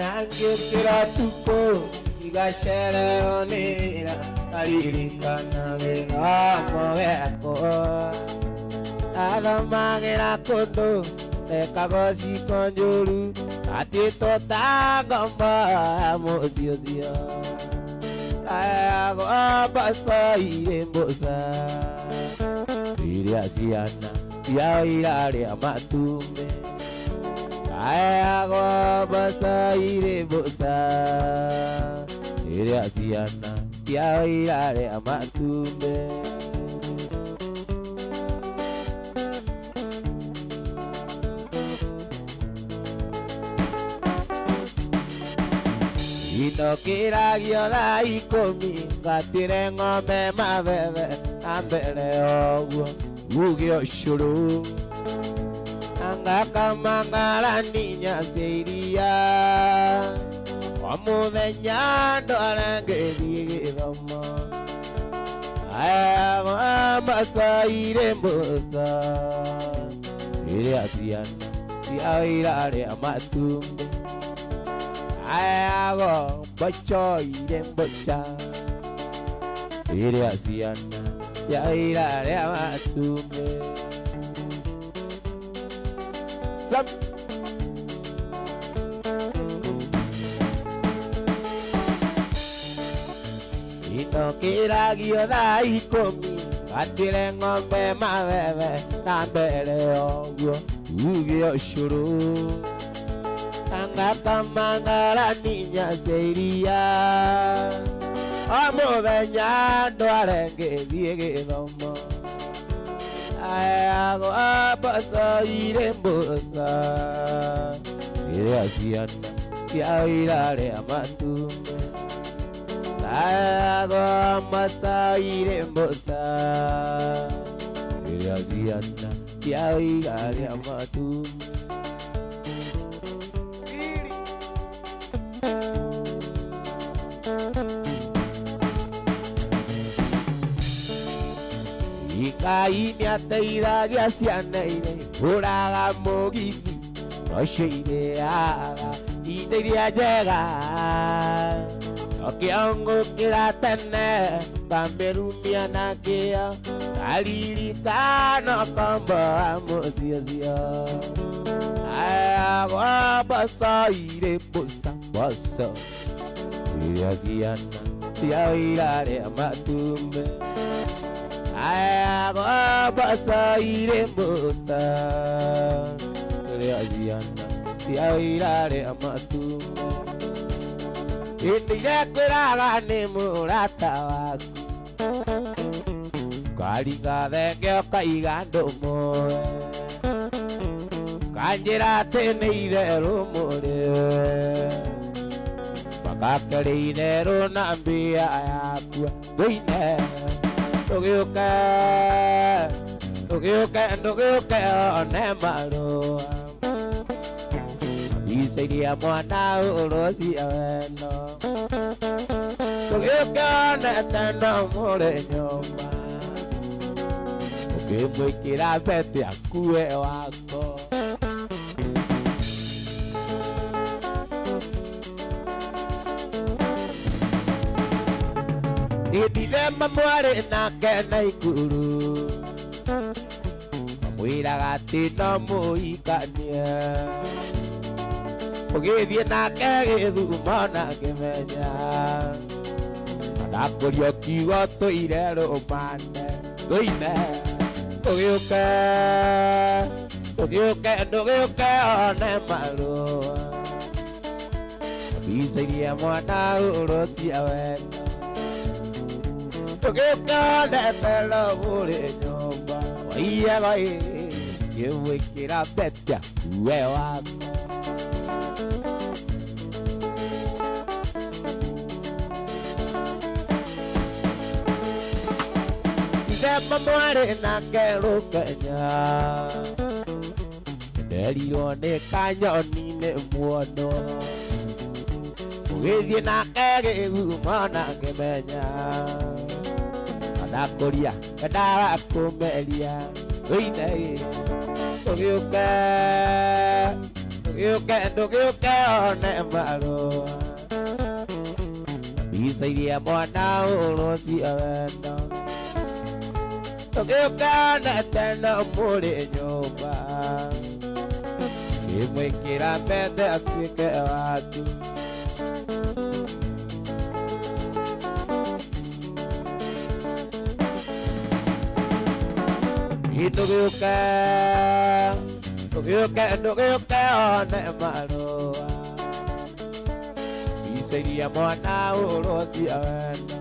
Nangikira tupo igasherero nira aririkana gamo geko Adamagira koto ekagosi konjuru atito tagamba mozio Ayago basa irembosa Iriasiana Yairare amatumbe Ayago basa irembosa Iriasiana Yairare amatumbe Inokira giola ikomi Gatire ngome mabebe Ambele ogo Ugio shuru Angaka mangala niña seiria Wamude nyando arange digidomo Ayago ambasa irembosa Ire asiana Sia irare amatumbe Ayago bacho irembosa Ire asiana Ya irare amatumbe Sam Inokira gioda ikomi Atire ngombe mabebe Nambere ogo Ugio shuru Angaka mangala niña seiria Amude nyando arenge digidomo Ayago abasa irembosa Ire asiana Ya irare amatumbe Ayago amasa irembosa Ire asiana Ya irare amatumbe Ikaini ateira giasianeire Uraga mogini Osheire aga Ideria llega Okiongo kiratene Bamberumia nakea Kalirika no kombo amosio Ayago basa ire bosa Bosa Ire asiana Sia irare amatumbe Ayago basa irembosa Ire asiana Sia irare amatumbe Indiye kuragane murata waku Kariga denge okaigando moe Kanjira teneire rumore Bakakereire runambia yakua Doine Ndugiuke onemarua Isairia mwana urosia weno Ndugiuke oneteno mure nyoma Ukimwikira bete akue wako Ididema mware nake na ikuru Mwira gati no muikanie Ugithie nake githuma na kimenya Anakurio kiugo tuire rumane Tuine Ndugiuke one marua Isairia mwana urosia wena Ndugiuke onetelo muri nyumba Waiyago Kiwikira betia uwe wako Idema mware nake rukenya Nderirwo ni kanyoni ni muono Ugithie nake githuma na ngimenya Anakuria Kendaga kumeria Uine Ndugiuke one marua Bisairia mwana urocia wendo Ndugiuke one tena muri nyumba Imwikira mbete atuike watu Ndugiuke one marua Bisairia mwana urocia wendo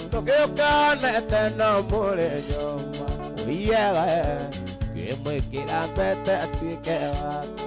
Ndugiuke one tena muri nyumba Uiega Kimwikira mbete atuike watu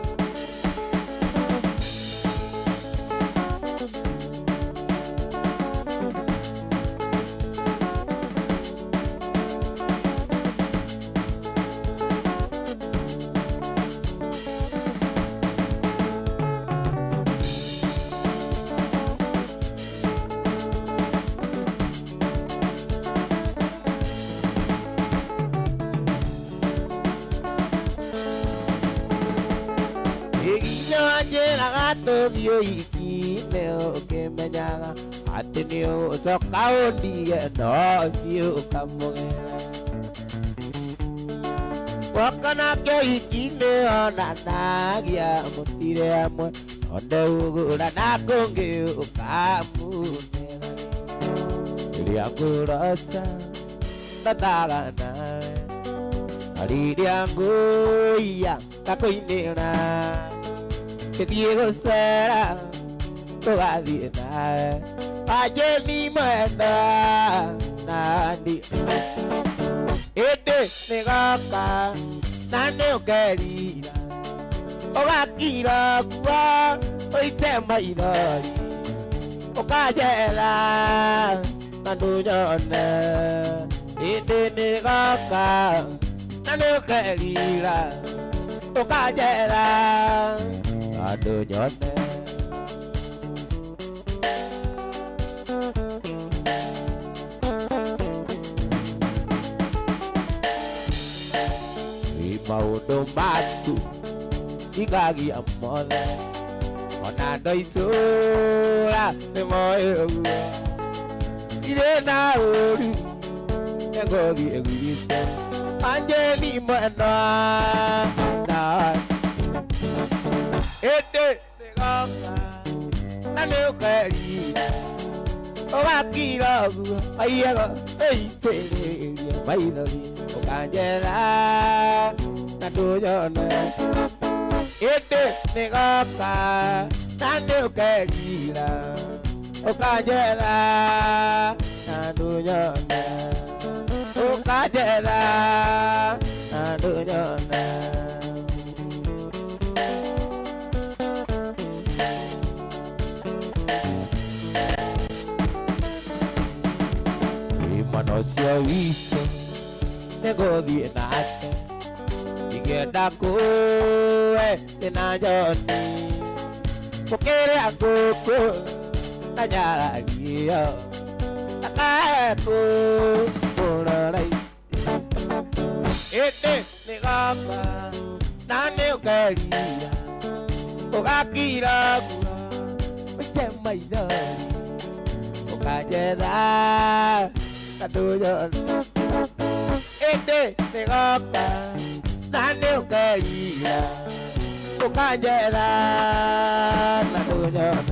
Yo iki leo kemenyaga ati ni usoka undie no siu kamongera wakana ke iki leo nanagia mutire amwe onde ugura na konge ukamunera ili angurasa tataga na ali yangu ya takoinera que Diego será toda vida ayer ni manda nadie negaka nane ukerira ogakira kwa oitema idori okajera nandunyone negaka nane ukerira okajera Aduh nyone Imau dombatu Igagi amole Onado isura Semoe Ide na uru Negogi eguiso Anjeli mwena Na negaka nane ukerira ogakira aiega eitereria maithori ukanjera na tunyone negaka nane ukerira ukanjera na tunyone ukanjera na tunyone Manosio visto negogi nate Igenda koe tena joni Pokere akoko Tanyara rio Takaeko Pororai negaka Nane ukerira Ogakira kura Uchema idori Okajera Tatuyon negaka Nane ukerira Okajera Tatuyon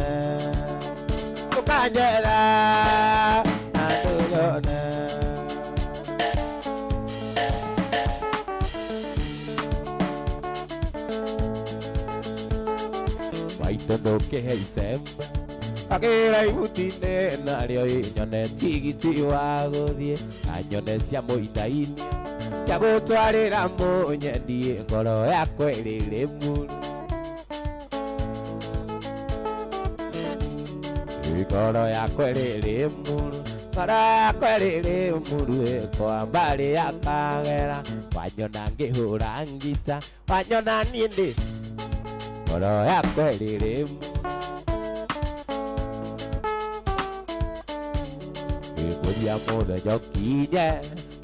Okajera Tatuyon Maitono ke heisemba Akira ibutine nario inyone tigiti wagothie anyone cia muitaini cia gutwarira munyendie ngoro yakwa iriri muru ngoro yakwa iriri muru ngoro yakwa iriri muru kwa mbari yakagera wanyona ngihura ngita wanyona nindi ngoro yakwa iriri muru ya muda jokinya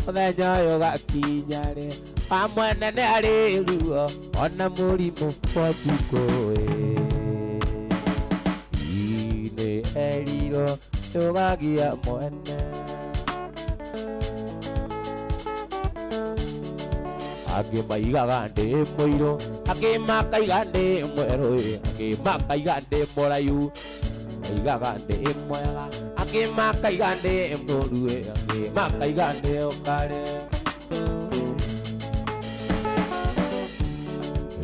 othenya yo gakinya ri pamwene ne ari ruo ona mũrimũ wa ũtukũ nĩ erirwo ndũgagia mwene angĩ maigaga ndĩ mũirũ angĩ makaiga ndĩ mwerũ angĩ makaiga ndĩ mũraihu maigaga ndĩ mwega angĩ makaiga ndĩ mũru angĩ makaiga ndĩ ũkare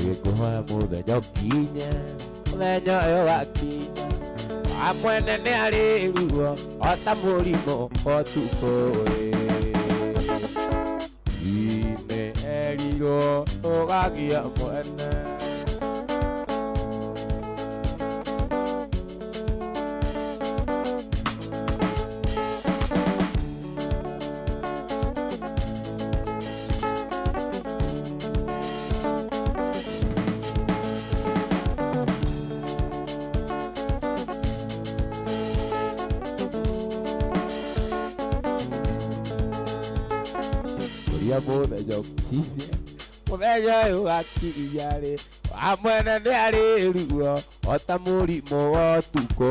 gĩkũhoya mũthenya ũkinye mũthenya ũyũ wakinya wa mwene nĩ arĩ ruo o ta mũrimũ wa ũtukũ nĩ erirwo ndũgagia mwene mũthenya ũkinye mũthenya ũyũ wakinya rĩ wa mwene nĩ arĩ ruo o ta mũrimũ wa ũtukũ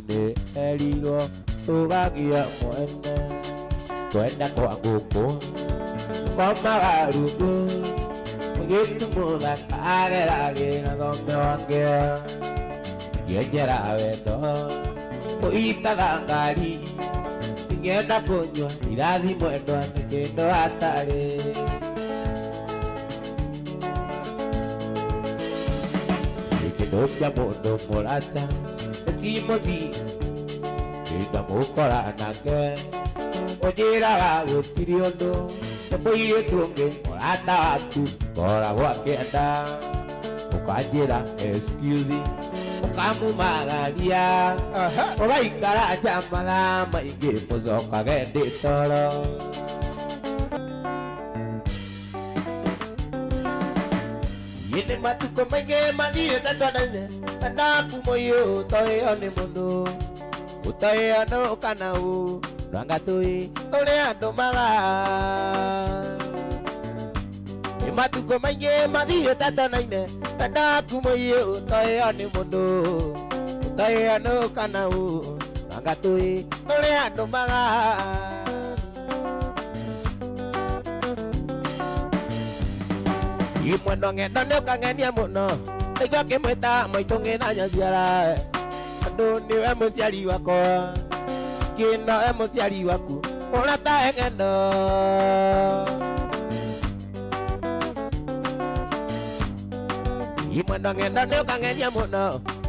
nĩ erirwo ndũgagia mwene kwenda kwa ngũkũ komaga rungu mũirĩtu mũthaka ageragĩra thome wake ngĩenjera wendo ũitaga ngari ngenda kunywa irathimo endwa nĩ kĩndũ hatarĩ nĩ kĩndũ kĩa mũndũ mũrata Timothy nĩndamũkora nake ũnjĩraga gũtirĩ ũndũ nĩ mũirĩtu ũngĩ mũrata waku koragwo akĩenda ũkanjĩra excuse ũkamumagaria ũgaikara nja mathaa maingĩ mũcokage ndĩ toro nĩ matukũ maingĩ mathirĩte tondũ-inĩ ndaku mũirũ ũtoĩo nĩ mũndũ ũtoĩo nũ kana ũ ranga tũĩ ũrĩa andũ nĩ matukũ maingĩ mathirĩte tondũ-inĩ ndaku mũirũ ũtoĩo nĩ mũndũ ũtoĩo nũ kana ũ ranga tũĩ ũrĩa andũ mwendo ng'endo nĩ ũkang'enia mũno nĩguo kĩmwĩta maitũ ngĩna nyaciara andũ nĩwe mũciari wakwa ngĩno we mũciari waku ũratae ng'endo mwendo ng'endo nĩ ũkang'enia mũno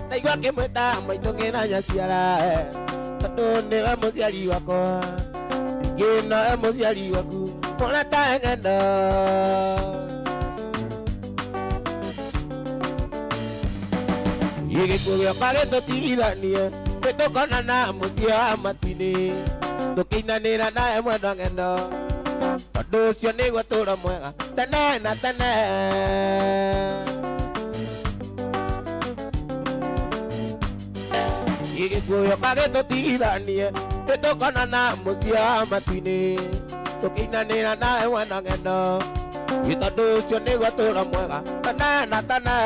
nĩguo kĩmwĩta maitũ ngĩna nyaciara andũ nĩwe mũciari wakwa ngĩno we mũciari waku ũratae ng'endo gĩkuũ gĩakwa gĩtũtigithanie nĩtũkonana mũciĩ wa matu-inĩ tũkĩinanĩra nawe mwendo ng'endo tondũ ũcio nĩguo ũtũũro mwega tene na tene gĩkuũ gĩakwa gĩtũtigithanie nĩtũkonana mũciĩ wa matu-inĩ tũkĩinanĩra nawe mwendo ng'endo tondũ ũcio nĩguo ũtũũro mwega tene na tene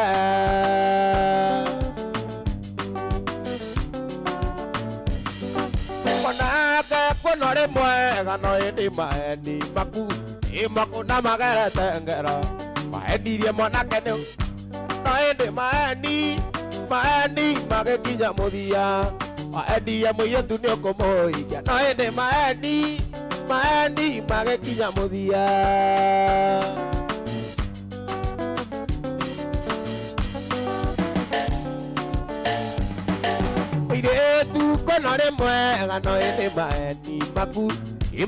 nake kuno rĩmwe gano ĩndĩ maeni maku maku na magerete ngero maenirie mwanake nĩ no ĩndĩ maeni magĩkinya mũthia maendirie mũirĩtu nĩ ũkũmũhikia no ĩndĩ maeni magĩkinya mũthia kono rĩmwe gano ĩndĩ maeni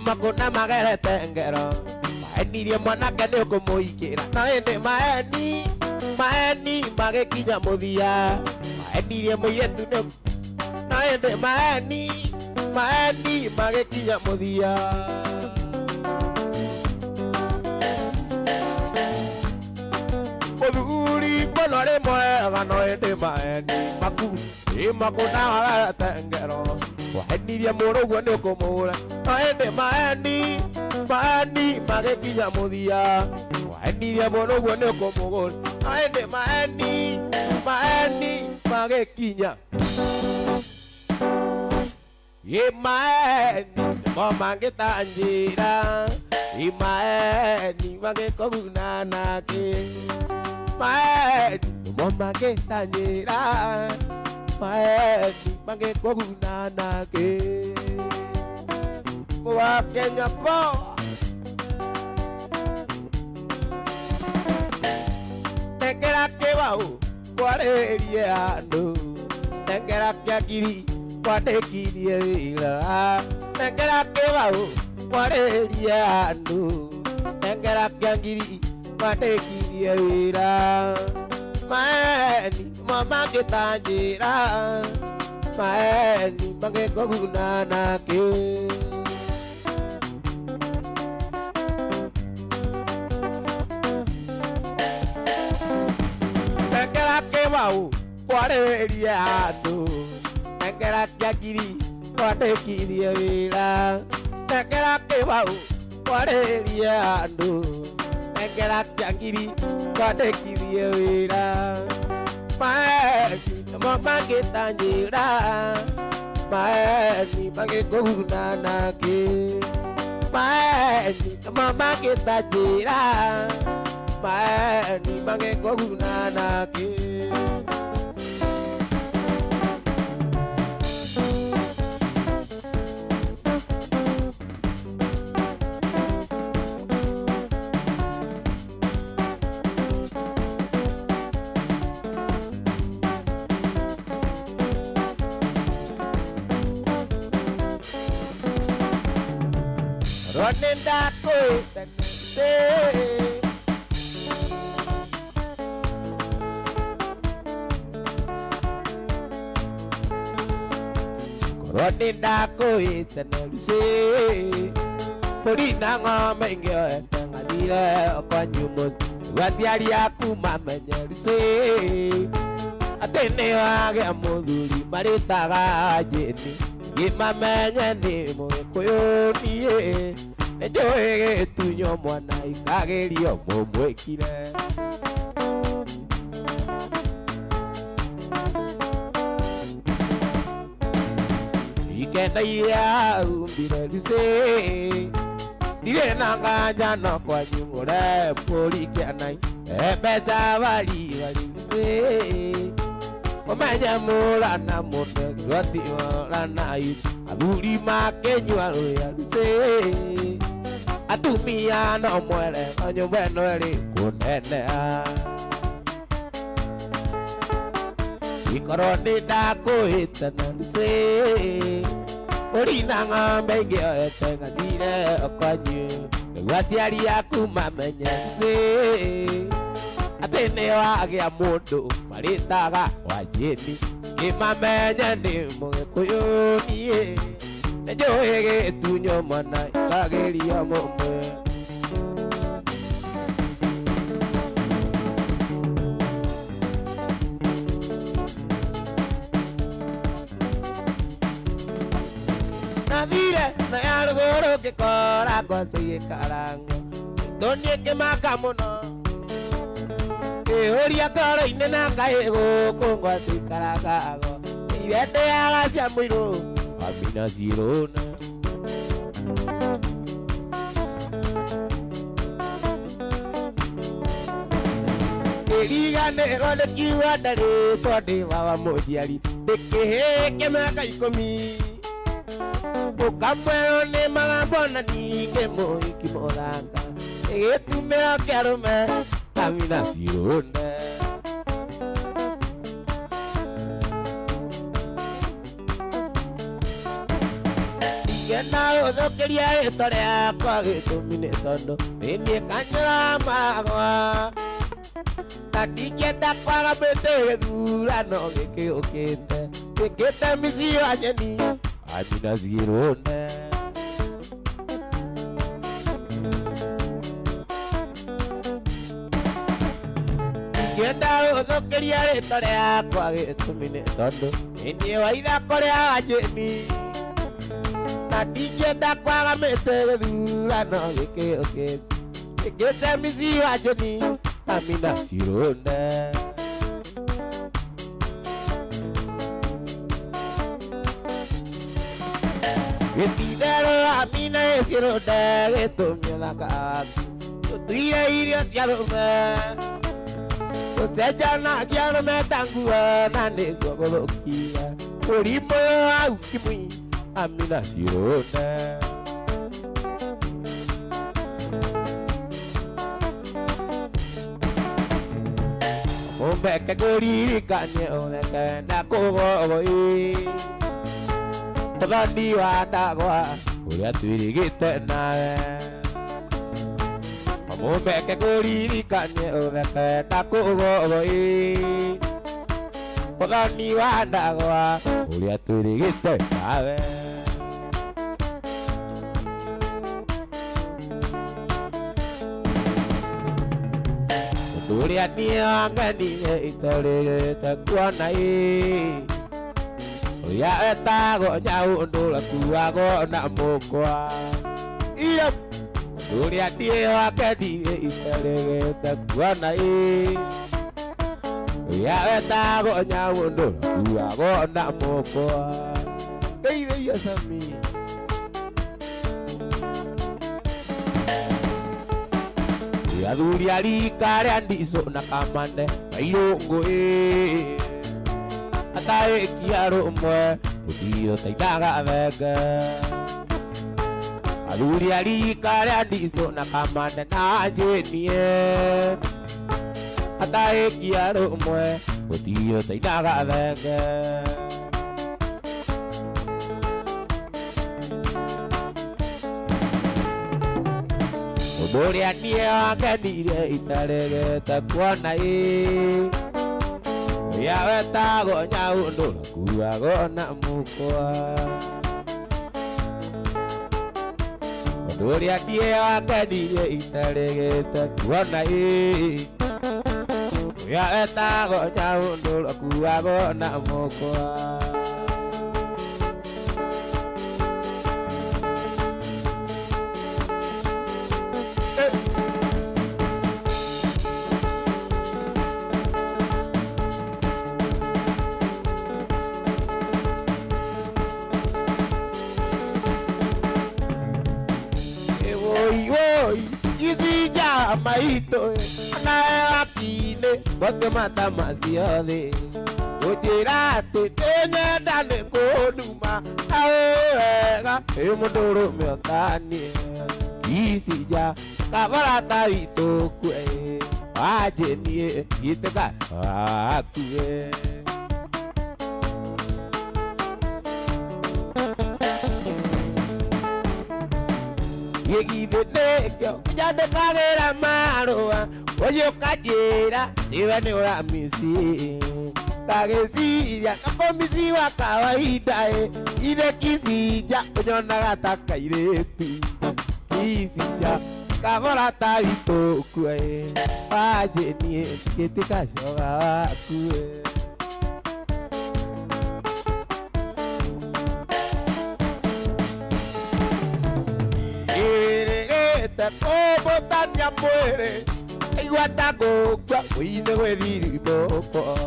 maku na magerete ngero maenirie mwanake nĩ ũkũmũhikĩra no ĩndĩ maeni magĩkinya mũthia maenirie mũirĩtu nĩ no ĩndĩ maeni magĩkinya mũthia mũthuri kono rĩmwe gano ĩndĩ maeni maku na magerete ngero waenirie mũrũguo nĩ ũkũmũra no ĩndĩ Maeni magikinya muthia waenithia mũno guo nĩ kũmũgũra aende maeni magikinya Imaeni mo mangĩtanjĩra Imaeni magĩkũguna nake Maeni mo mangĩtanjĩra Maeni magĩkũguna nake Wa Kenya po Tengera kĩbaũ kwarĩrie andũ Tengera kĩagiri kwandekirie wĩra Tengera kĩbaũ kwarĩrie andũ Tengera kĩagiri kwandekirie wĩra Maeni mo mangĩtanjĩra Maeni magĩkũguna nake Tengera kĩbaũ kwarĩrie andũ Tengera kĩagiri kwandekirie wĩra Tengera kĩbaũ kwarĩrie andũ Tengera kĩagiri kwandekirie wĩra Maeni mo mangĩtanjĩra Maeni magĩkũguna nake Maeni mo mangĩtanjĩra Maeni magĩkũguna nake Running that way, running that way, Purina ngome ngio tengadire okanyumos wasiari akuma menyerse atene wage amuduri maritaga jeni gimamenye ni mokoyonie Ejoege tunyo mwana ikagerio mumwekire Ikenda iya umbire luse Dire nanganya no kwa nyungure poli kianai Ebeza wali luse Omenya mula na mute Roti wala na yutu Aburi makenywa roya luse Atumia no muere Onyo bueno eri kunenea Ikoroni ndakuhite na luse Urina ng'ombe ngio etengatire okonyu Waciari aku mamenye luse Ati nĩ wagĩa mũndũ marĩtaga Wanjĩni Kĩmamenye nĩ Mũgĩkũyũ niĩ Nĩnjũĩ gĩtunyo mwana ikageria mũmwe Nathire na ya rũgũrũ ngĩkora ngwaci gĩkarango Ndoniĩ ngĩmaka mũno Kĩhũria ngoro-inĩ na Ngai gũkũ ngwaci ikarangago Irendeaga cia mũirũ Amina cirũna Kĩriganĩrwo nĩ kiuga ndarĩtwo ndĩ baba mũnjiari Ndĩkĩhĩke mĩaka 10 Ũkamwerwo nĩ magambo na ningĩ mũhiki mũthanga Gĩtumĩro kĩa rũme Amina cirũna Ngenda ũthũkĩria rĩtwa rĩakwa gĩtũmi nĩ tondũ nĩ niĩ kanyũra magwa Na ndingĩenda kwaga mĩtĩ gĩthurano gĩkĩũkĩte Gĩkĩte mĩciĩ wa nyeni Amina cirũna Ngenda ũthũkĩria rĩtwa rĩakwa gĩtũmi nĩ tondũ nĩ niĩ wa ithako rĩa Wanjĩni ona ndingĩenda kwaga mĩtĩ gĩthurano gĩkĩ gĩte mĩci wa John Amina Cirũnde. Gĩtindero Amina Cirũnde gĩtũmio thaka tũtuire irio cia rũme tũcenjanagia rũme ta nguo na nĩguo gũthũkia mũrimũ wa ukimwi Amina Cirũnde. Mũmbeke kũririkanie ũtheke na kũgogoi mũthoni wa ndagwa ũrĩa twĩrĩgĩte nawe. Mũmbeke kũririkanie ũtheke na kũgogoi mũthoni wa ndagwa ũrĩa twĩrĩgĩte nawe. Ũrĩa niĩ wangenirie itarĩte kuona ũrĩa etagwo Nyaũndũ ũkuagwo na mũkwa. Ũrĩa niĩ wangenirie itarĩte kuona ũrĩa etagwo Nyaũndũ ũkuagwo na mũkwa. Ndeithia Sami. Athuri a rika rĩa Ndicũ na Kamande Wairũngũ atahĩkia rũmwe gũtirĩ ũteithaga thenge. Athuri a rika rĩa Ndicũ na Kamande na Jane atahĩkia rũmwe gũtirĩ ũteithaga thenge. Ũrĩa niĩ wangenirie itarĩgĩte kuona ũrĩa wetagwo Nyaũndũ ũkuagwo na mũkwa. Ũrĩa niĩ wangenirie itarĩgĩte kuona ũrĩa wetagwo Nyaũndũ ũkuagwo na mũkwa. Maito nae wakine wote matamazio the ujirate tenyenda ne koduma awega emodoro meotani isija kabarata ito kwe ajenie iteka akue. Yegidekyo jade kagera marua oyo kajera iwe ni uramisi kagesiria kakomisi wa kawaida ide kisija onyona gataka irepi kisija kabora tawito kwe ajenie kitika shoga kwe. Como tanya muere iguata gogwa uine wediri boko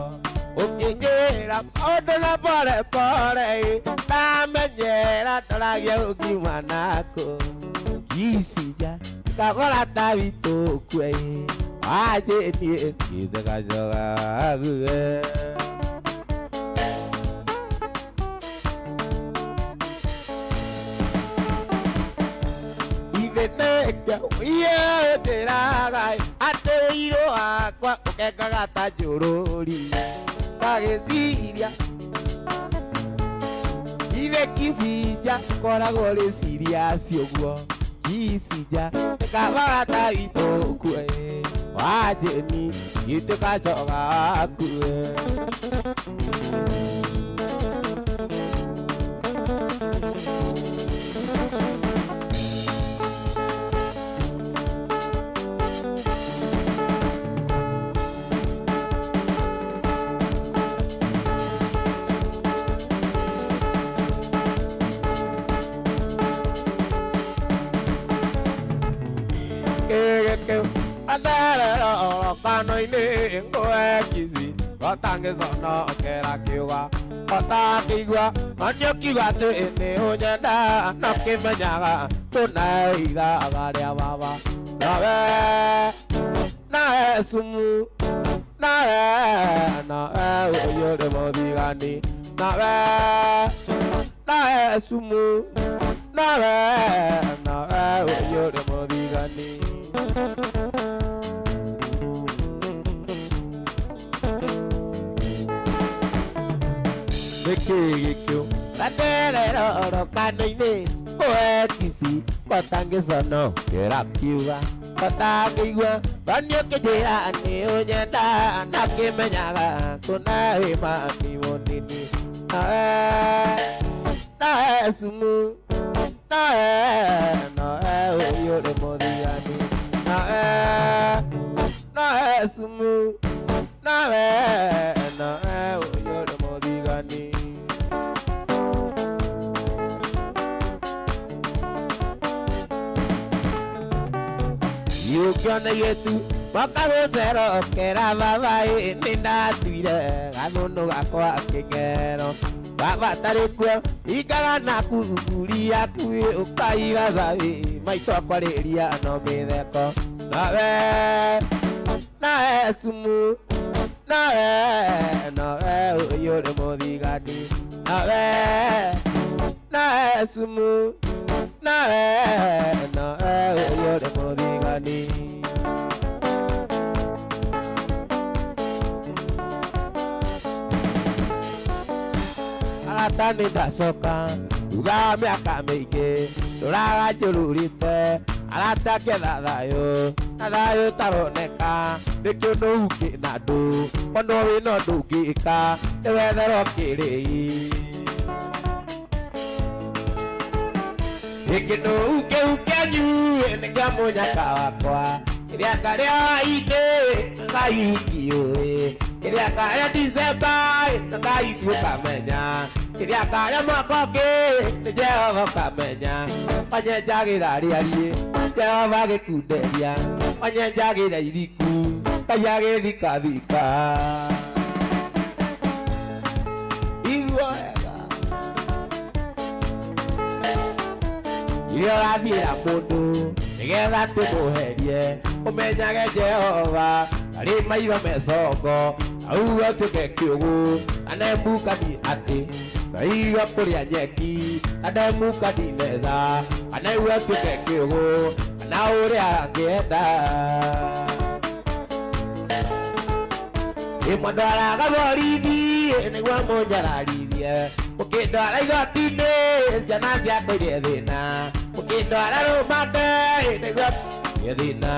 ukingera odela pore pore tamenyera taragia ukimanako kisija kabora tawito kwe aje ni kitaka joga gue. Iye teragai ate iro akwa ukekaga ta njururi kageciria ire kisija koragwo rĩciria ciũguo kisija kabaga ta itũkue wajeni gĩtĩkacoga kue. Aderero kanoine ngoe kisi Gotange sono kera kiuga Gotakigwa manyokiwa tene onyenda Nakimenyaga tunaiga agaria baba Nawe Nae sumu Nae uyode modigani Nae sumu Nae uyode modigani Kikyo Aderero kanoine ngoe kisi Gotange sono kera kiuga Gotakigwa manyokiwa tene onyenda Nakimenyaga tunaiga kimonini Nae sumu Nae uyode modigani Nae sumu Nae uyode modigani Yukiona yetu Wakagozero kera babai Nina tuire Gazono gakwa kengero Baba tarikwa Ikaga na kuguri yakui Ukaiga zabi Maito akwareria no mitheko Nae sumu Nae uyode modigani Nae sumu Nae uyode modigani Alatani dasoka Uga miaka meike Turaga jururite Alatake thadayo Thadayo taroneka Nikyo nuke nadu Kono wino ndungika Niwethero kirei Nikino uke nyu Nikia munyaka wakwa Kiria karia ide Ngai kiyoe Kiria karia December Ngai tukamenya Kiria karia makoke Jehova kamenya Wanyenjagira riarie Jehova gikunderia Wanyenjagira iriku Kaya githika thika Igua Iria ũrathiĩra mũndũ nĩgetha tũmũherie ũmenyage Jehova arĩ maitho mecongo auga ũtuĩke kĩũgũ anemukani atĩ ngaiga kũrĩa nyeki anemukani neza anauga ũtuĩke kĩũgũ kana ũrĩa angĩenda Imwandwaraga borithi nĩguo mũnjararithie Mũkĩndwara igoti-inĩ ciana ciakũire thĩna Mũkĩndwara rũmande nĩguo kũire thĩna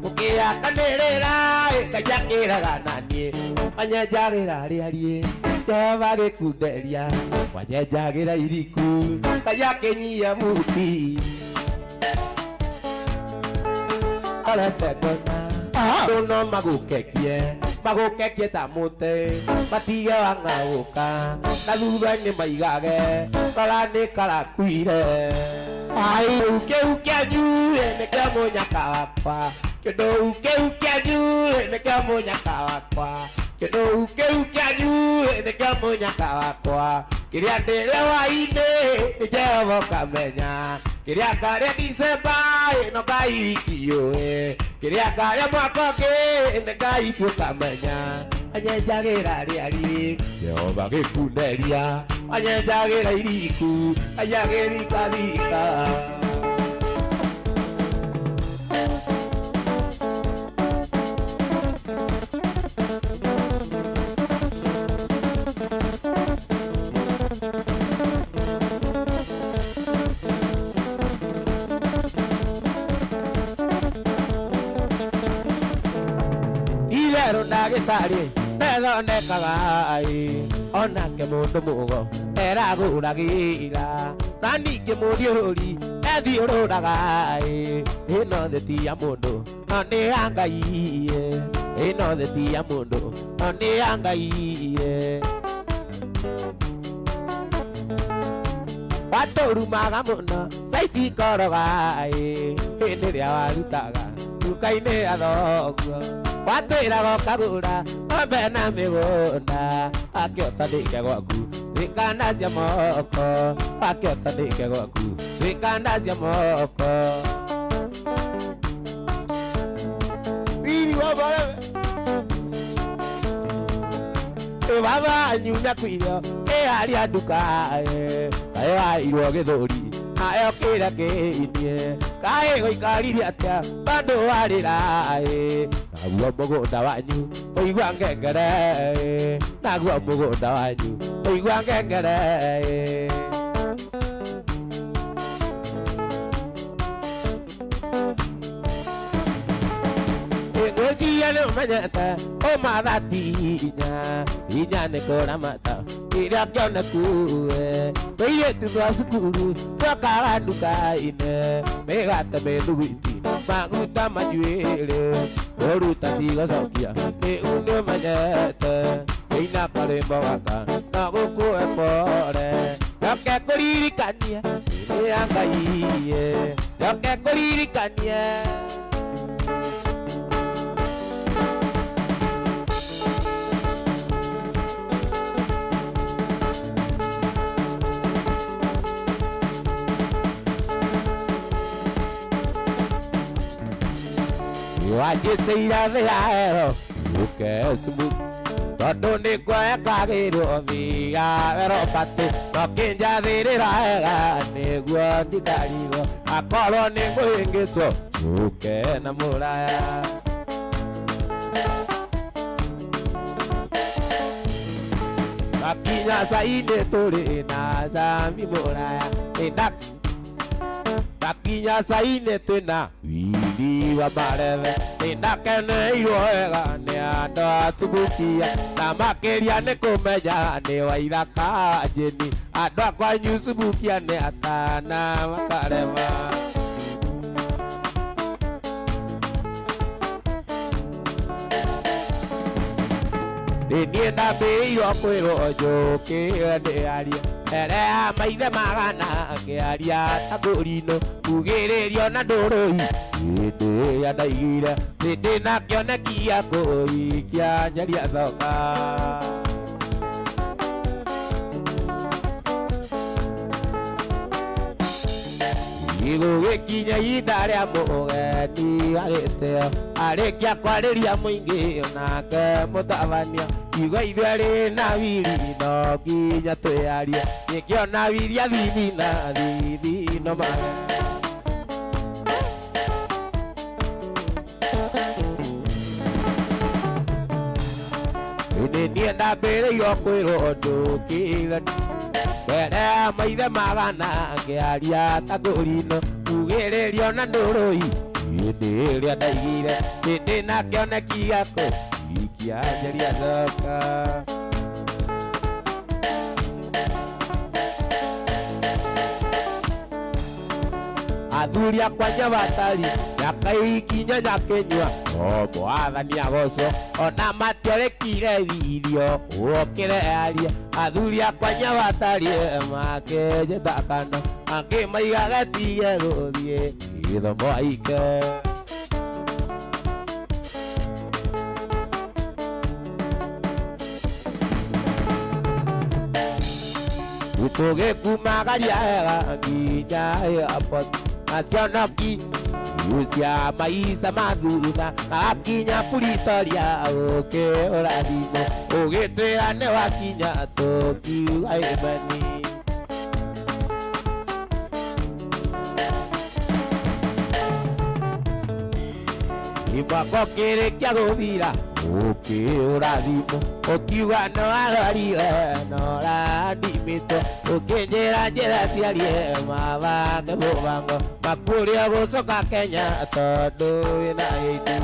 Mũkĩakanĩrĩra Ngai akĩraga naniĩ Wanyenjagĩra rĩarie Jehova gĩkunderia Wanyenjagĩra iriku Ngai akĩnyia muti Arete ngona Andũ no magũkekie Magũkekie ta mũtĩ Matige wang'aũka Na thutha-inĩ maigage Kora nĩ karakuire Kĩu kĩanyu nĩkĩo mũnyaka wakwa Kĩndũ kĩu kĩanyu nĩkĩo mũnyaka wakwa Kĩndũ kĩu kĩanyu nĩkĩo mũnyaka wakwa Kĩrĩa ndĩrĩ hwaĩ-inĩ nĩ Jehova ũkamenya Kĩrĩa ngarĩa December no Ngai kĩũĩ Kĩrĩa ngarĩa mwaka ũngĩ nĩ Ngai tu ũkamenya Wanyenjagĩra rĩarie Jehova gĩkunderia Wanyenjagĩra iriku Ngai agĩthikathika Itherũ ndagĩtarĩ nethondekaga onake mũndũ mũgo eragũragĩra na ningĩ mũriũri ethiũrũraga ĩno thĩ ti ya mũndũ no nĩ ya Ngai ĩno thĩ ti ya mũndũ no nĩ ya Ngai watũrumaga mũno caiti ikoroga hĩndĩ ĩrĩa warutaga nduka-inĩ ya thoguo watwĩraga ũkagũra ng'ombe na mĩgũnda akĩota ndĩke gwaku thikana cia moko akĩota ndĩke gwaku thikana cia moko baba nyunya kwĩrio haria nduka kaĩ wairwo gĩthũri nayo kĩrĩa kĩinie kaĩ gũikarire atĩa bado warĩra naguo mũgũnda wanyu ũigua ngengere naguo mũgũnda wanyu ũigua ngengere ngwĩciria nĩũmenyete ũmathatinya inya nĩ kũramata rĩrĩa kĩoneku tũirĩtu twa cukuru twokaga nduka-inĩ mĩgate mĩthugwiti maguta manjuĩrĩ ũruta ndigũcokia rĩu nĩũmenyete ĩina karĩmbo gaka na gũkũhe pore njoke kũririkania nĩ ya Ngai njoke kũririkania wajĩte irathĩ ya hero ũkesumu tondũ nĩ kwekagĩrwo thia wero batĩ no kĩnjathĩrĩra wega nĩguo ndikarigwo akorwo nĩ mũhĩngĩtwo ũke na mũraya gakinya cainĩ tũrĩ na cami mũraya gakinya cainĩ twĩna wili wa mareve nĩndakeneirwo wega nĩ andũ atugukia na makĩria nĩ kũmenya nĩ waithaka njĩni andũ akwanyu cubukia nĩ atana makareva niĩ ndambĩirwo kwĩrwo njũkĩre ndĩarie mbere ya maithe magana ngĩaria ta ngũrinũ kugĩrĩrio na ndũrũi hĩndĩ ĩrĩa ndaigire hĩndĩ na kĩoneki gĩa kũikia njaria thoka gũgĩkinya ihinda rĩa mũgeni wa gĩtĩo arĩkia kwarĩria mũingĩ onake mũtabania kiugo ithuĩ rĩ na wiri no nginya twĩarie nĩkĩona wiri athithi na thithi no mage nĩ niĩ ndambĩrĩirwo kwĩrwo ndũkĩre mbere ya maithe magana ngĩaria ta ngũrinũ kugĩrĩrio na ndũrũi hĩndĩ ĩrĩa ndaigire hĩndĩ na kĩoneki gĩa kũikia njaria thoka athuri akwa nyabatari nyakaikinya nyakĩnyua o mwathani agocwo ona matiorĩkire irio ũkĩre aria athuri akwa nyabatari makĩnjĩta kana akĩmaiga getige gũthiĩ gĩthomo aike tũgĩkumagaria wega nginya airport nacionoki cia maica ma thutha agakinya Pretoria ũkĩũra thimũ ũgĩtwĩra nĩ wakinya tũkiuga ĩmeni mwaka ũkĩrĩkia gũthira ũkĩũra thimũ ũkiuga no arorire no randimĩtwo ũkĩnjĩra njĩra ciarie mabange mũbango makũrĩa gũcoka Kenya tondũ wĩna hĩndĩ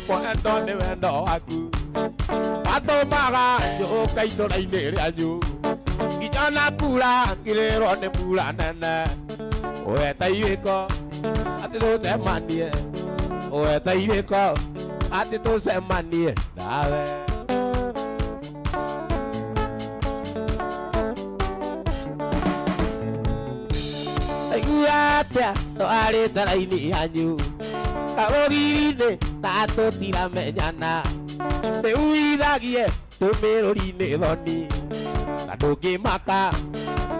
wendo nĩ wendo waku atũmaga njũka itũra-inĩ rĩanyu Nyona pula ngilero ne pula nene. Oe taiveko ati to se manie. Oe taiveko ati to se manie. Dale. Aiguatea to are taraini anyu. Kaogirine tato tira menyana. Te uidagie to merorine doni. Nadoge maka,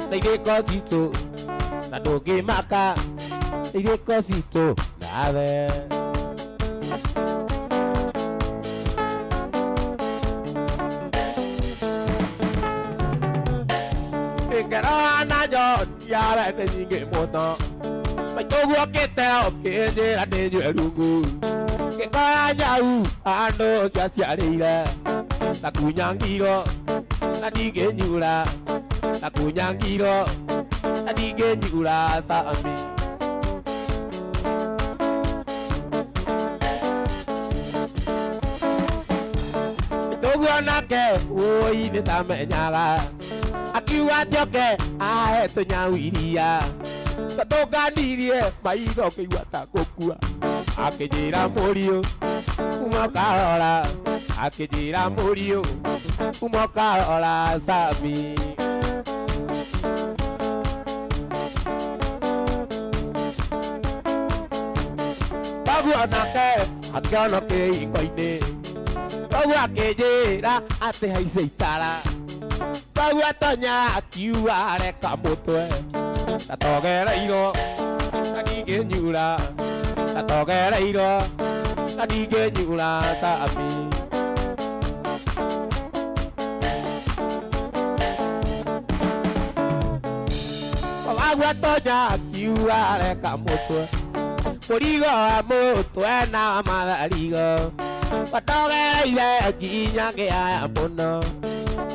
naige cosito. Nadoge maka, naige cosito. Nave. Ekerana yo, ya vete singe moto. Me togo que te o que de la de yuerungu. Que caña ando se hacia la cuñangiro. La dige nyura, la kunyangiro, la dige nyura sa ami. Togo nake, oi de tamenyala. Aki watioke, a eto nyawiria. Katoka nirie, maigo ke wata kokua. Akejira morio, umakarora. Akejira morio. Umoka ola sabi. Bagu anake, akano ke ikoine. Bagu akejera ate haiseitara. Bagu atonya akiwa are kamotwe. Tatogera iro, tadige nyura. Tatogera iro, tadige nyura sabi. Agua toya kiware kamoto. Porigo amoto na madarigo. Patogera ile ginya ke amono.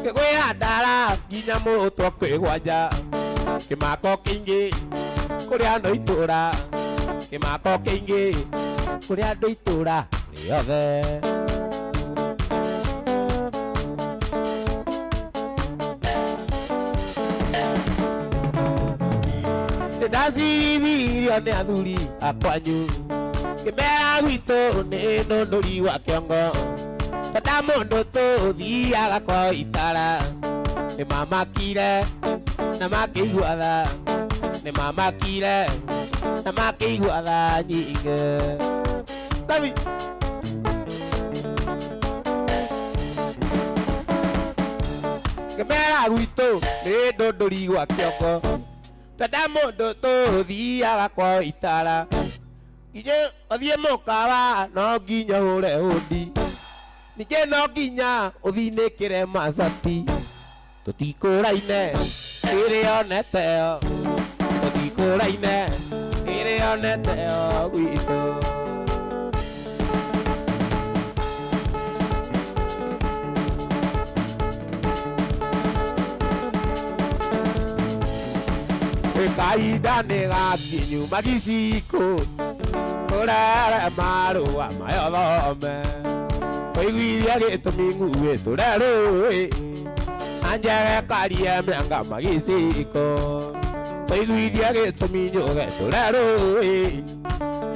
Que voy a dar ginya moto que guaya. Que mako kingi. Coreano itura. Que mako kingi. Coreano itura. Riode. Dasi video ne aduli akwanyu kebera wito ne no nori wa kyongo tadamondo to di ala ko itara ne mama kire na makiguada ne mama kire na makiguada nyinge tabi kebera wito ne no nori wa kyongo Tadamondo to dia la kwa itara. Ije odie mokaba no ginya hore hodi. Nije no ginya odine kere masati. Totikoraine ere oneteo. Totikoraine ere oneteo wito. Caída nega kinyu magisiko ora maru amayolome oiguiria gito mingu weturero anjere karia mianga magisiko oiguiria gito minyu weturero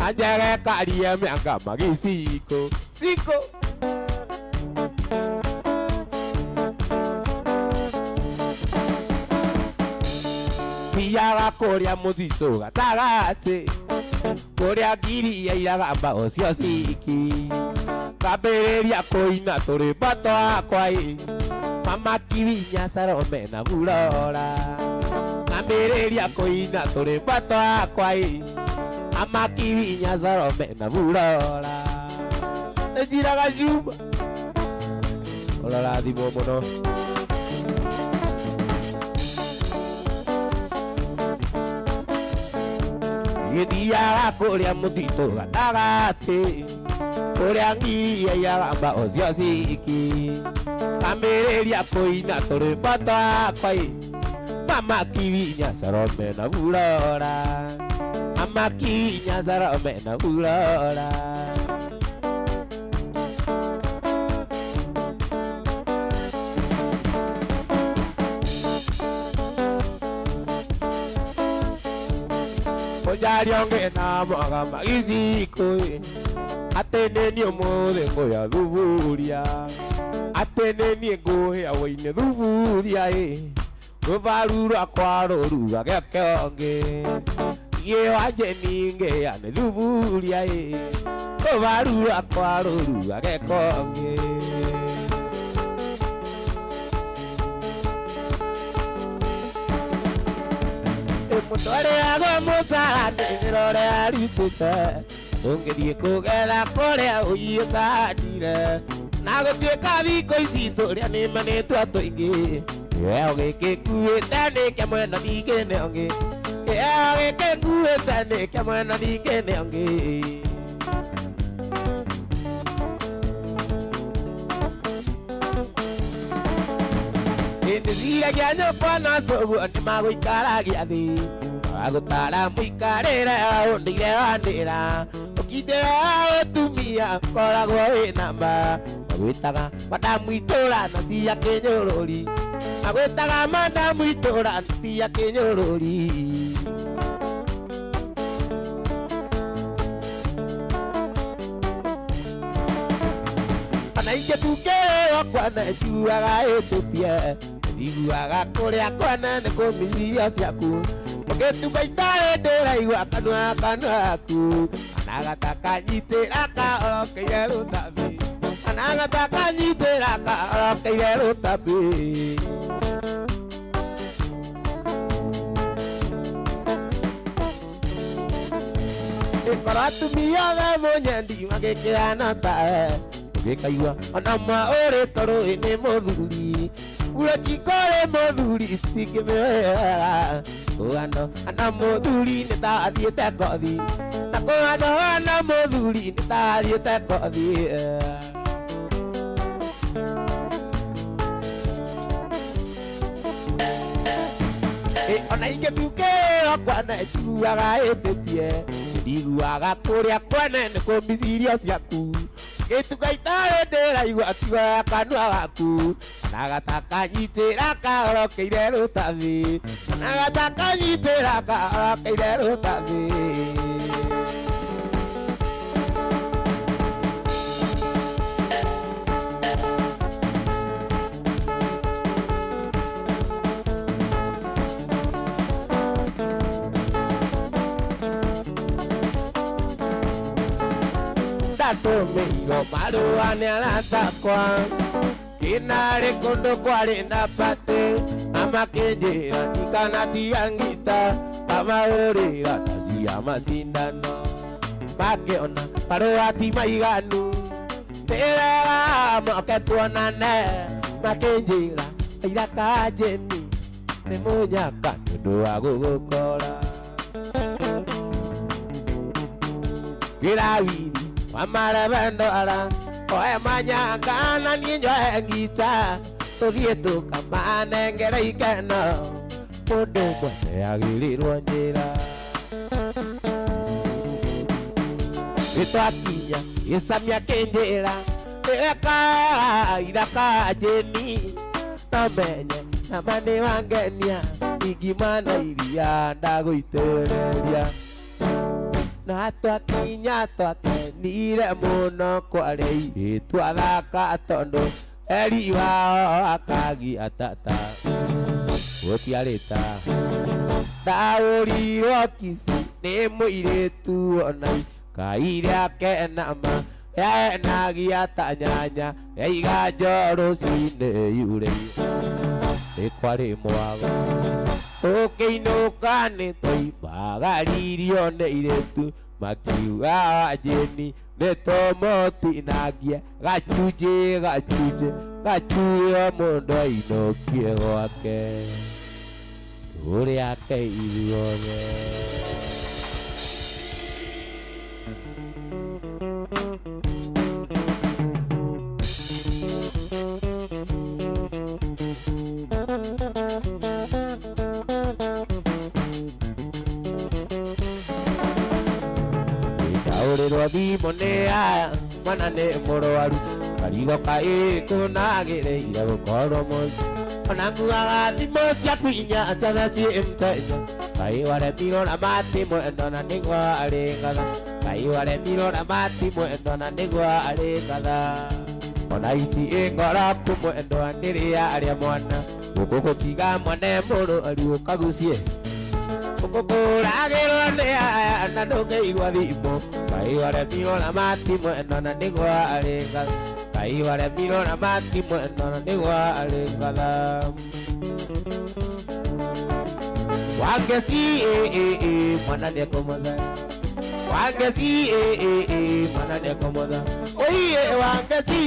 anjere karia mianga magisiko siko Yara korea musiso gatagate korea giri ya iragamba osio siki kabereria koina tore bato akwai mama kivinya sarome na bulora kabereria koina tore bato akwai mama kivinya sarome na bulora ejiraga juba olala di bomono Dia korea mutito gatagate korea ngia ya gamba osio siki kamereria koina tore bata kwai mama kivinya sarome na bulora mama kivinya sarome na bulora njari onge na mwaga magiziko atene ni omothe ngoya thuburia atene ni ngoya waine thuburia ruvaru rwakwa ruruga gekionge ye waje ninge ane thuburia ruvaru rwakwa ruruga gekionge mutore ago musarane nirore arutite ungithie kugera kuria uyikandire na gutuika thiko ici turia nimanitwe tuingi weo gikikuite nike mwena thingine ongi weo gikikuite nike mwena thingine ongi ndithiragia nyũkwa na coguo nĩmagũikaragia thĩ magũtara mũikarĩre ũndũire wa ndĩra ũkindĩra ũtumia koragwo wĩna mba magwĩtaga madamu itũra na ti ya kĩnyũrũri magwĩtaga madamu itũra na ti ya kĩnyũrũri ona ingĩtungĩrĩrwo kwana njuaga ĩtũtie iguaga kuria kwana nĩ kũmithio ciaku ũgĩtuga itarĩ ndĩraigua kanua aku anagataka nyitĩra kaorokeire rũtambi anagataka nyitĩra kaorokeire rũtambi ĩkorwo atumia othe mũnyendi magĩkĩrana tawe ũgĩkaigua ona mwa ũrĩtwo rũĩ nĩ mũthuri Urachikore modhuri sikimewega Kuano ana modhuri nitadhiete kodhi Na kuano ana modhuri nitadhiete kodhi Ona ingetukeo kwana chuaga etetie Ndiguaga kuria kwana nikumbisirio ciaku Gĩtuga itarĩ ndĩraigua kiugo kanua gaku Anagataka nyitĩra kaorokeire rũtambi Anagataka nyitĩra kaorokeire rũtambi Tomeiro maruane aratakwa Kinare kondo kware na pate Ama kejera nikana tiangita Ama orera tazia masindano Makeona paruati maiganu Tera maketuanane Makejera iraka jeni Nemunyaka ndoa gugukora Giravini Wamara vendora Oe manyanga na ninyo engita Tugie tukamane ngere ikeno Mundu mwene agirirwo njira Gitwakinya gisamia kinjira Eka iraka jeni Nomenye namani wangenia Igimana iria ndaguitereria Na twakinya twakenire muno kware airĩtu athaka tondo eri wao akagia tata gũtiarĩta ndaũrirwo kici nĩ mũirĩtu onai kaire akenama enagia ta nyanya yaiga njoro rũcinĩ yure nĩ kwarĩ mwago Ũkĩinũka nĩ twaimagaririo nĩ airĩtu makiuga wajeni nĩ tũmũtinagie gachunjĩ gachunjĩ mũndũ ainũkie gwake ũrĩa keithuothe Rwabimo nĩ aya mwana nĩ mũrwaru karigo kaĩ kũnagĩrĩire gũkorwo mũndũ ona nguaga thimũ ciaku inya atana ciĩ mteja Ngai waremiro na mati mwendo na nĩguo arĩ ngatha Ngai waremiro na mati mwendo na nĩguo arĩ ngatha Ona iti ĩng'oraku mwendo nĩrĩa arĩa mwana Gũkũ gũtiga mwane mũrũaru ũkagucie Gũkũragĩrwo nĩ aya na ndũngĩigua thimo Ngai waremiro na mati mwendo na nĩguo arĩ ngatha Ngai waremiro na mati mwendo na nĩguo arĩ ngatha Wangeci mwana nĩekũmũtha Wangeci mwana nĩekũmũtha Oiye wangeci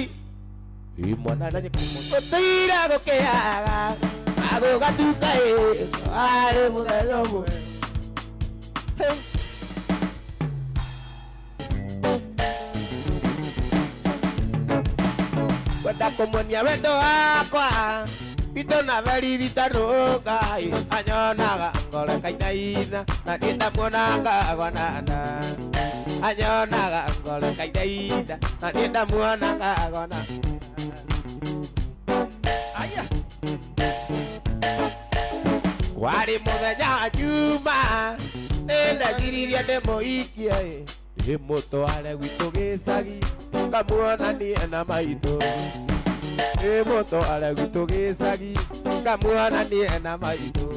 mwana nĩekũmũtha Gũtira gũkĩaga agũgatuka arĩ mũthenya ũmwe Kwenda kũmuonia wendo wakwa Ito na verithi tanuka Anyonaga ngorekainaina Na nindamuonaga gwanana Anyonaga ngorekainaina Na nindamuonaga gwanana Aya Wari muthenya wa Juma Nindagiririe ndĩmũhikie Ndĩmũtware gwitũ gĩcagi Ngamuonanie na maitũ Ndĩmũtware gwitũ gĩcagi Ngamuonanie na maitũ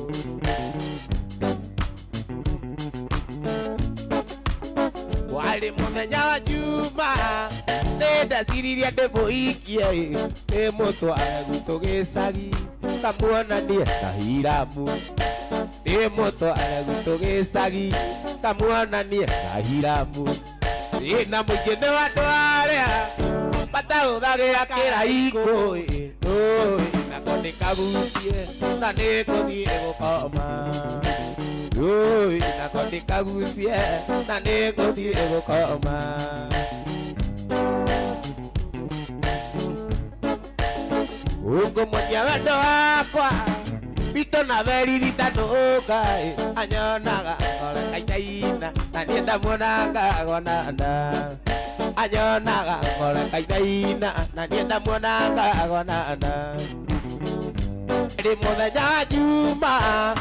Wari muthenya wa Juma Nindagiririe ndĩmũhikie Ndĩmũtware gwitũ gĩcagi Ngamuonanie na Hiramu Ndĩmũtware gwitũ gĩcagi Ngamuonanie na Hiramu Na mũingĩ nĩ wa andũ arĩa matahũthagĩra kĩraiko Nako ndĩkagucie na nĩngũthiĩ gũkoma Nako ndĩkagucie na nĩngũthiĩ gũkoma Ungũmuonia wendo wakwa Bito na verithi tanuka Anyonaga ngorekainaina Na nindamuonaga gwanana Anyonaga ngorekainaina Na nindamuonaga gwanana Ndĩ mũthenya wa Juma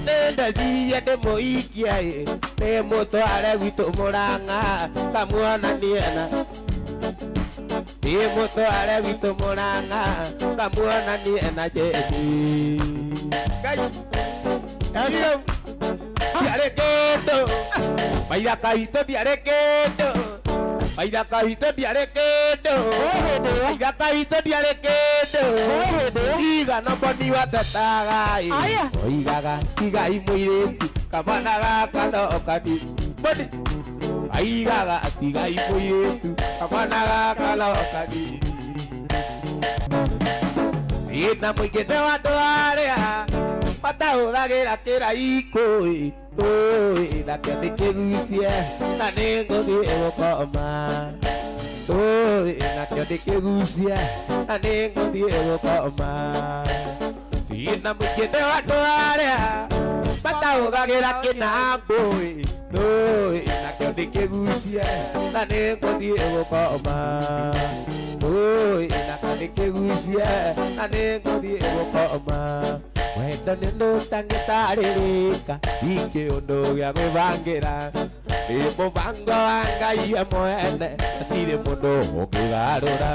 Nindecirie ndĩmũhikie Ndĩmũtware gwitũ Mũrang'a Ngamuonanie na Ndĩmũtware gwitũ Mũrang'a Ngamuonanie na Jesu Ngai Ndiarĩ kĩndũ Maithaka witũ ndiarĩ kĩndũ Maithaka witũ ndiarĩ kĩndũ Maithaka witũ ndiarĩ kĩndũ Igana mboni watetaga Oigaga tigai mũirĩtu Kamwana gaka no kanini Mboni Aigaga tigai mũirĩtu Kamwana gaka no kanini Na mũingĩ nĩ wa andũ arĩa matahũthagĩra kĩraiko Nakĩo ndĩkĩgucie na nĩngũthiĩ gũkoma Nakĩo ndĩkĩgucie na nĩngũthiĩ gũkoma Na mũingĩ nĩ wa andũ arĩa matahũthagĩra kĩnambũ Nakĩo ndĩkĩgucie na nĩngũthiĩ gũkoma Nakĩo ndĩkĩgucie na nĩngũthiĩ gũkoma Wendo nĩ ndũtangĩtarĩrĩka Ikĩũndũ gĩa gwĩbangĩra Nĩ mũbango wa Ngai mwene Hatirĩ mũndũ ũngĩgarũra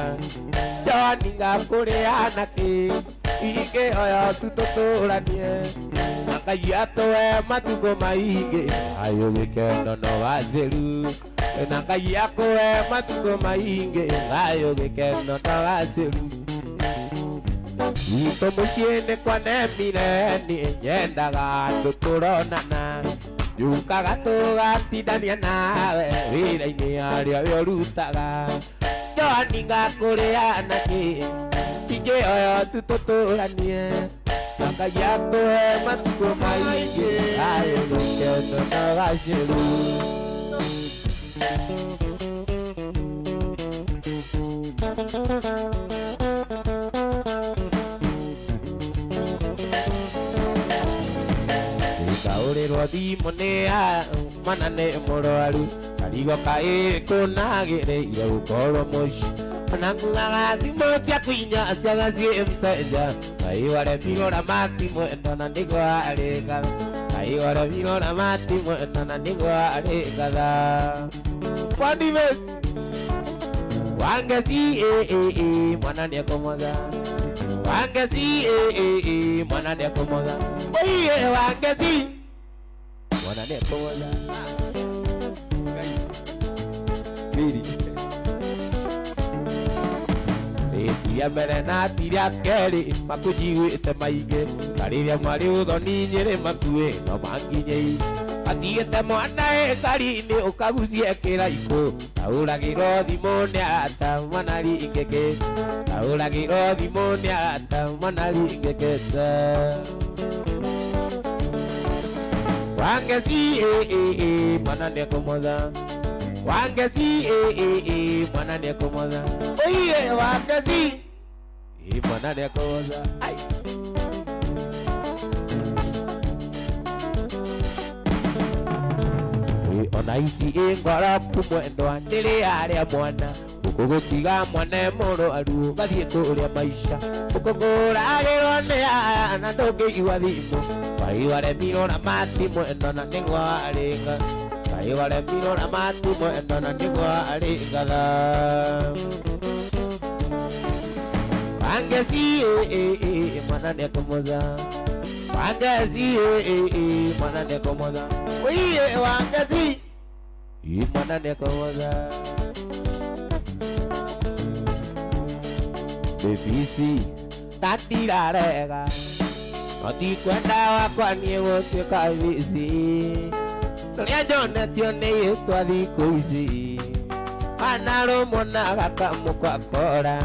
Joni ngakũrĩa nakĩ Ingĩhoya tu tũtũranie Na Ngai atũhe matukũ maingĩ Ayũ gĩkeno no gacĩru Na Ngai akũhe matukũ maingĩ Ayũ gĩkeno no gacĩru Ito mũciĩ nĩ kwanemire niĩ nyendaga andũ tũronana Njukaga tũgatindania nawe wĩra-inĩ harĩa we ũrutaga Joni ngakũrĩa nakĩ Ingĩhoya tu tũtũranie Na Ngai atũhe matukũ maingĩ Ayũ gĩkeno no gacĩru Kaũrĩrwo thimũ nĩ mwana nĩ mũrwaru Karigo kaĩ kũnagĩrĩire gũkorwo mũci Ona nguaga thimũ cia kũinya ciaga ciĩ mteja Ngai waremiro na mati mwendo na nĩguo arĩ ngatha Ngai Kaigore vino na mati mwena na nigwa alikatha Pwandimes Wangezi mwana niekomoza Wangezi mwana niekomoza Oye wangezi mwana niekomoza Miri Tiria mbere na tiria keri makujiwite maige Kariria mwari uthoni nyiri makue no manginyei Atigete mwana kari-ini ukagucie kiraiko Tauragirwo thimu ni ata mwana ringeke Tauragirwo thimu ni ata mwana ringekete Wangezi mwana niekomoza Wangezi mwana niekomoza Oye wangezi mwana niekomoza Ai Ona ici ngoroku mwendwa ndiri aria mwana Ukugutiga mwana mũrwaru gathie kũrĩa maisha Ukũgũragĩrwo nĩ aya na ndũngĩigua thimu Waiwaremirwo na mati mwendwa na nĩgwa arĩnga Waiwaremirwo na mati mwendwa na nĩgwa arĩngatha Wangezi mwana nĩekũmũtha Wangezi mwana nĩekũmũtha Oye wangezi mwana nĩekũmũtha BBC tatirarega Notikwenda wakwa niĩ gũtuĩka BBC Tũrĩa njonetio nĩ gĩtwa thikũ ici Manarũmwo na gakamũkwa kora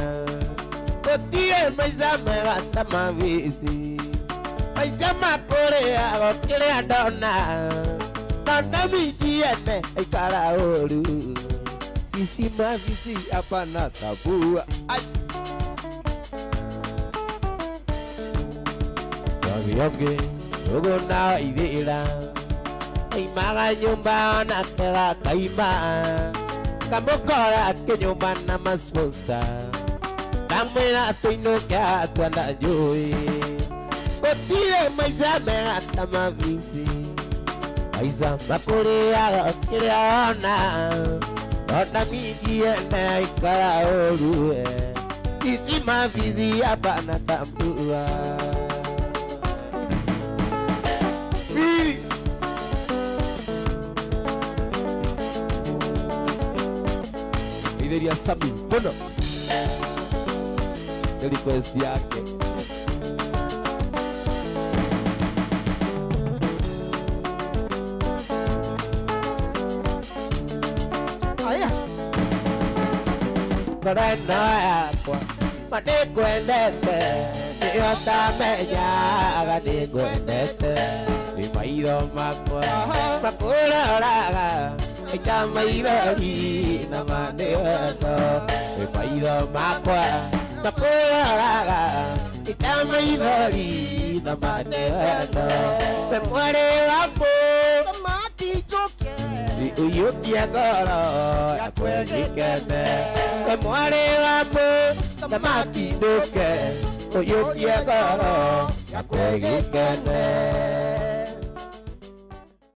Gũtirĩ maica mega ta ma BBC Maica makũrĩago kĩrĩa ndona Nona miji ene aikara ũru Sisi mavisi hapana tabua Yogi Yogo na idira Imaga nyumba na tega kaima Kamokora ke nyumba na masposa Kamera toino kia tuanda joi Kotire maiza mega tamavisi Maiza makure aga kire ona Nona miji ene ikara oru Sisi mavisi hapana tabua Ideria Sami, bueno request yake aya Korena yakwa manikwendete niyotamenya ganikwendete Imaitho makwa makũroraga Aita maithori na manĩwendo Imaitho makwa makũroraga Aita maithori na manĩwendo We mwari waku tamati njoke Ũiyũkie ngoro yakwa ĩgĩkene We mwari waku tamati njoke Ũiyũkie ngoro yakwa ĩgĩkene